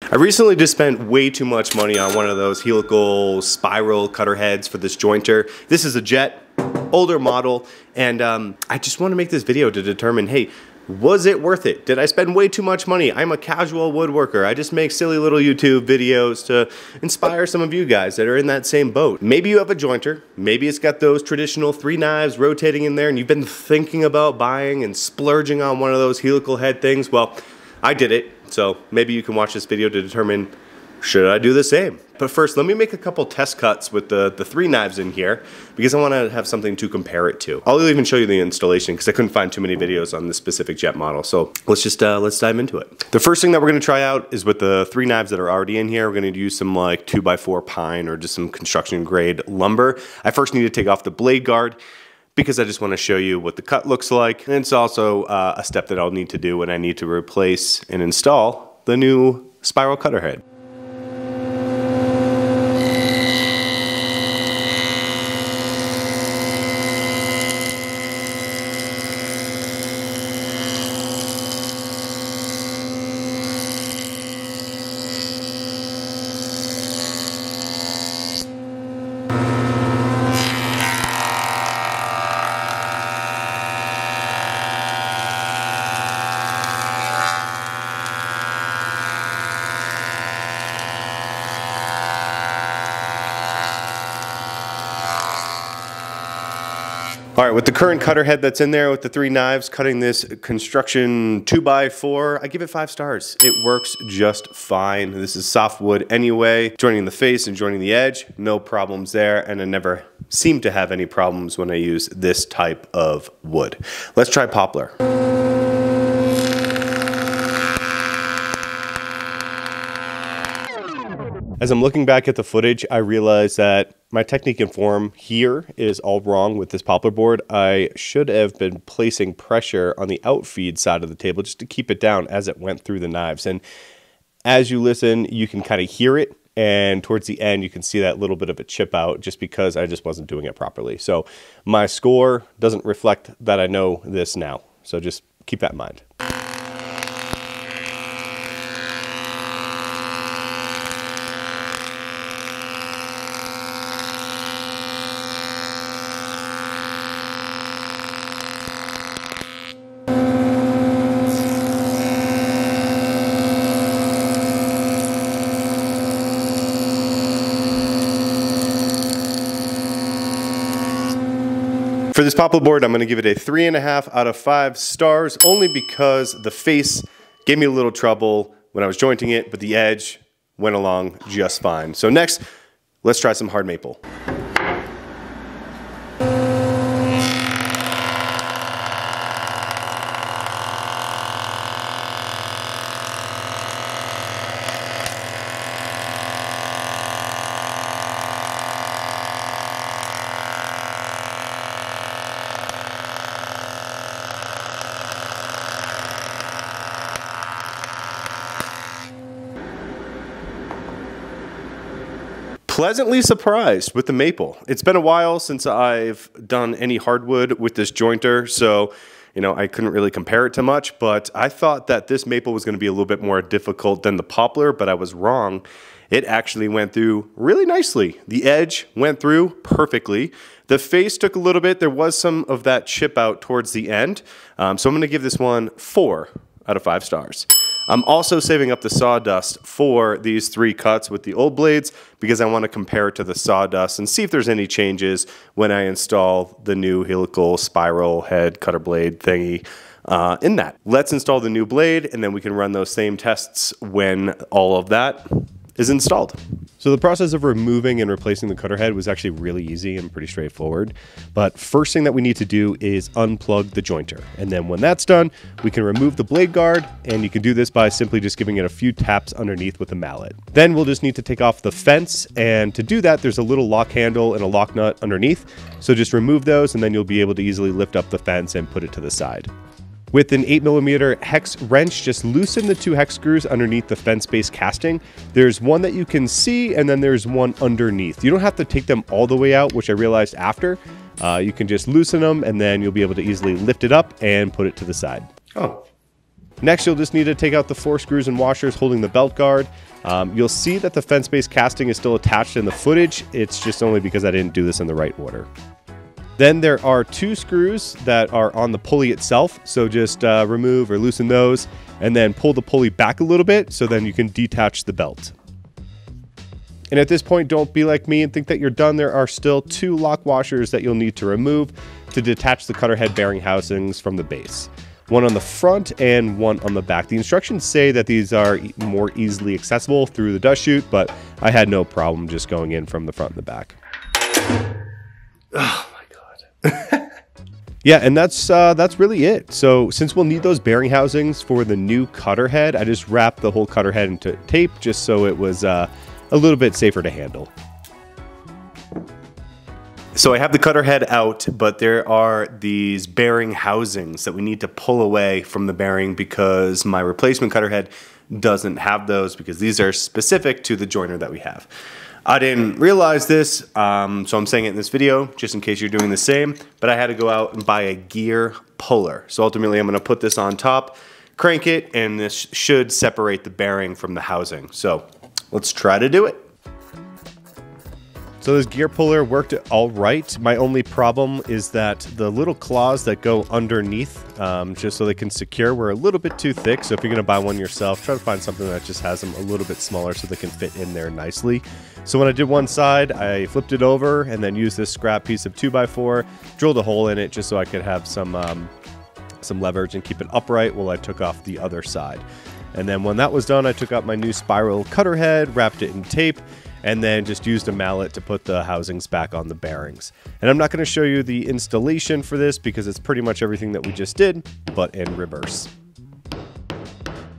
I recently just spent way too much money on one of those helical spiral cutter heads for this jointer. This is a Jet, older model, and I just want to make this video to determine, hey, was it worth it? Did I spend way too much money? I'm a casual woodworker. I just make silly little YouTube videos to inspire some of you guys that are in that same boat. Maybe you have a jointer. Maybe it's got those traditional 3 knives rotating in there and you've been thinking about buying and splurging on one of those helical head things. Well, I did it. So maybe you can watch this video to determine, should I do the same? But first, let me make a couple test cuts with the 3 knives in here because I want to have something to compare it to. I'll even show you the installation because I couldn't find too many videos on this specific Jet model. So let's just let's dive into it. The first thing that we're going to try out is with the 3 knives that are already in here. We're going to use some like 2x4 pine or just some construction grade lumber. I first need to take off the blade guard because I just want to show you what the cut looks like. And it's also a step that I'll need to do when I need to replace and install the new spiral cutter head. All right, with the current cutter head that's in there with the 3 knives, cutting this construction 2x4, I give it 5 stars. It works just fine. This is soft wood anyway. Joining the face and joining the edge, no problems there, and I never seem to have any problems when I use this type of wood. Let's try poplar. As I'm looking back at the footage, I realize that my technique and form here is all wrong with this poplar board. I should have been placing pressure on the outfeed side of the table just to keep it down as it went through the knives. And as you listen, you can kind of hear it. And towards the end, you can see that little bit of a chip out just because I just wasn't doing it properly. So my score doesn't reflect that I know this now. So just keep that in mind. For this poplar board, I'm going to give it a 3.5 out of 5 stars, only because the face gave me a little trouble when I was jointing it, but the edge went along just fine. So next, let's try some hard maple. Pleasantly surprised with the maple. It's been a while since I've done any hardwood with this jointer, so I couldn't really compare it to much, but I thought that this maple was going to be a little bit more difficult than the poplar, but I was wrong. It actually went through really nicely. The edge went through perfectly. The face took a little bit. There was some of that chip out towards the end, so I'm going to give this one 4 out of 5 stars. I'm also saving up the sawdust for these 3 cuts with the old blades because I want to compare it to the sawdust and see if there's any changes when I install the new helical spiral head cutter blade thingy in that. Let's install the new blade and then we can run those same tests when all of that is installed. So the process of removing and replacing the cutter head was actually really easy and pretty straightforward. But first thing that we need to do is unplug the jointer. And then when that's done, we can remove the blade guard, and you can do this by simply just giving it a few taps underneath with a mallet. Then we'll just need to take off the fence, and to do that, there's a little lock handle and a lock nut underneath. So just remove those, and then you'll be able to easily lift up the fence and put it to the side. With an 8mm hex wrench, just loosen the 2 hex screws underneath the fence-based casting. There's one that you can see, and then there's one underneath. You don't have to take them all the way out, which I realized after. You can just loosen them, and then you'll be able to easily lift it up and put it to the side. Oh, Next, you'll just need to take out the 4 screws and washers holding the belt guard. You'll see that the fence-based casting is still attached in the footage. It's just only because I didn't do this in the right order. Then there are 2 screws that are on the pulley itself. So just remove or loosen those and then pull the pulley back a little bit so then you can detach the belt. And at this point, don't be like me and think that you're done. There are still 2 lock washers that you'll need to remove to detach the cutter head bearing housings from the base. One on the front and one on the back. The instructions say that these are more easily accessible through the dust chute, but I had no problem just going in from the front and the back. Oh my God. Yeah, and that's really it. So since we'll need those bearing housings for the new cutter head, I just wrapped the whole cutter head into tape just so it was a little bit safer to handle. So I have the cutter head out, but there are these bearing housings that we need to pull away from the bearing because my replacement cutter head doesn't have those because these are specific to the joiner that we have. I didn't realize this, so I'm saying it in this video just in case you're doing the same, but I had to go out and buy a gear puller. So ultimately I'm gonna put this on top, crank it, and this should separate the bearing from the housing. So let's try to do it. So this gear puller worked all right. My only problem is that the little claws that go underneath, just so they can secure, were a little bit too thick. So if you're gonna buy one yourself, try to find something that just has them a little bit smaller so they can fit in there nicely. So when I did one side, I flipped it over and then used this scrap piece of 2x4, drilled a hole in it just so I could have some leverage and keep it upright while I took off the other side. And then when that was done, I took out my new spiral cutter head, wrapped it in tape, and then just used a mallet to put the housings back on the bearings. And I'm not going to show you the installation for this because it's pretty much everything that we just did, but in reverse.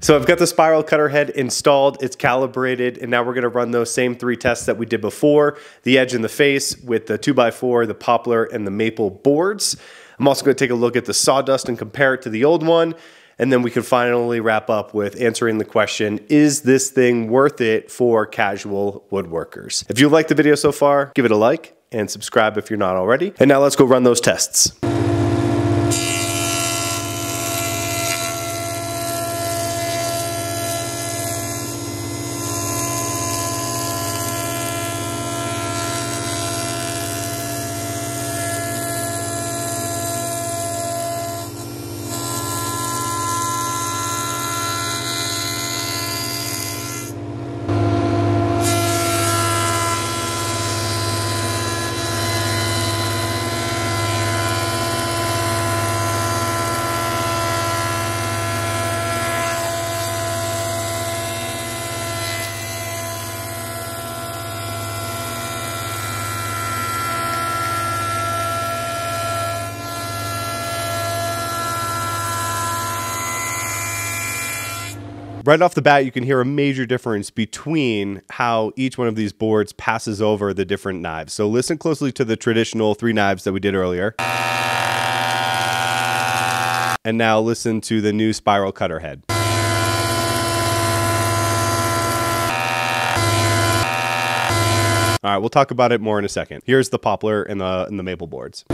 So I've got the spiral cutter head installed, it's calibrated, and now we're gonna run those same 3 tests that we did before, the edge and the face with the 2x4, the poplar, and the maple boards. I'm also gonna take a look at the sawdust and compare it to the old one, and then we can finally wrap up with answering the question, is this thing worth it for casual woodworkers? If you liked the video so far, give it a like and subscribe if you're not already. And now let's go run those tests. Right off the bat, you can hear a major difference between how each one of these boards passes over the different knives. So listen closely to the traditional 3 knives that we did earlier. And now listen to the new spiral cutter head. All right, we'll talk about it more in a second. Here's the poplar and the maple boards.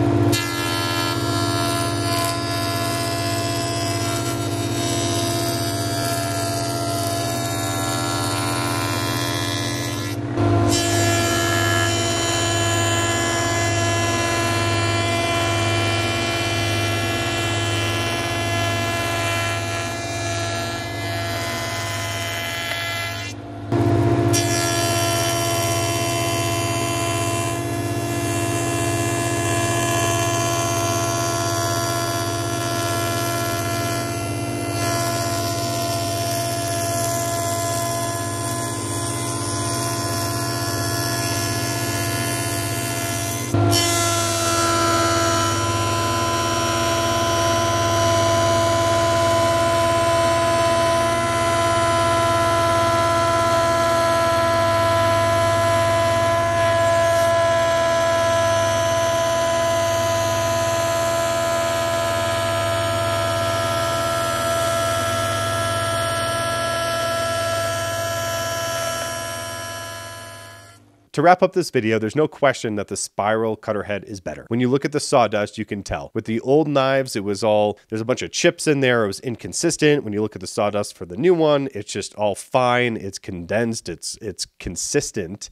To wrap up this video, there's no question that the spiral cutter head is better. When you look at the sawdust, you can tell. With the old knives, it was all, there's a bunch of chips in there. It was inconsistent. When you look at the sawdust for the new one, it's just all fine. It's condensed. It's consistent.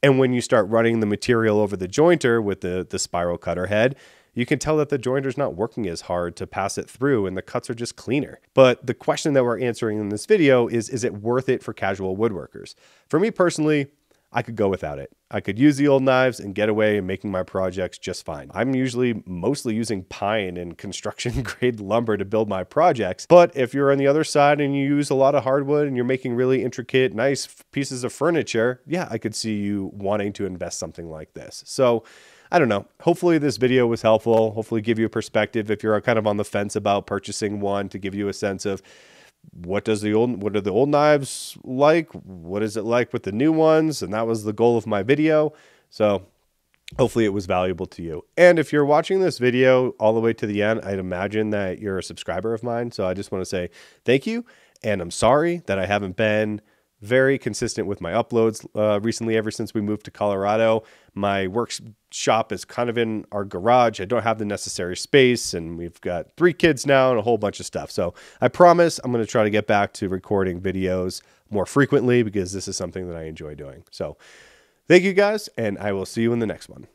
And when you start running the material over the jointer with the spiral cutter head, you can tell that the jointer's not working as hard to pass it through and the cuts are just cleaner. But the question that we're answering in this video is it worth it for casual woodworkers? For me personally, I could go without it. I could use the old knives and get away and making my projects just fine. I'm usually mostly using pine and construction grade lumber to build my projects. But if you're on the other side and you use a lot of hardwood and you're making really intricate, nice pieces of furniture, yeah, I could see you wanting to invest something like this. So I don't know. Hopefully this video was helpful. Hopefully give you a perspective if you're kind of on the fence about purchasing one, to give you a sense of what are the old knives like? What is it like with the new ones? And that was the goal of my video. So hopefully it was valuable to you. And if you're watching this video all the way to the end, I'd imagine that you're a subscriber of mine. So I just want to say thank you. And I'm sorry that I haven't been very consistent with my uploads recently. Ever since we moved to Colorado, my workshop is kind of in our garage. I don't have the necessary space, and we've got 3 kids now and a whole bunch of stuff. So I promise I'm going to try to get back to recording videos more frequently because this is something that I enjoy doing. So thank you guys, and I will see you in the next one.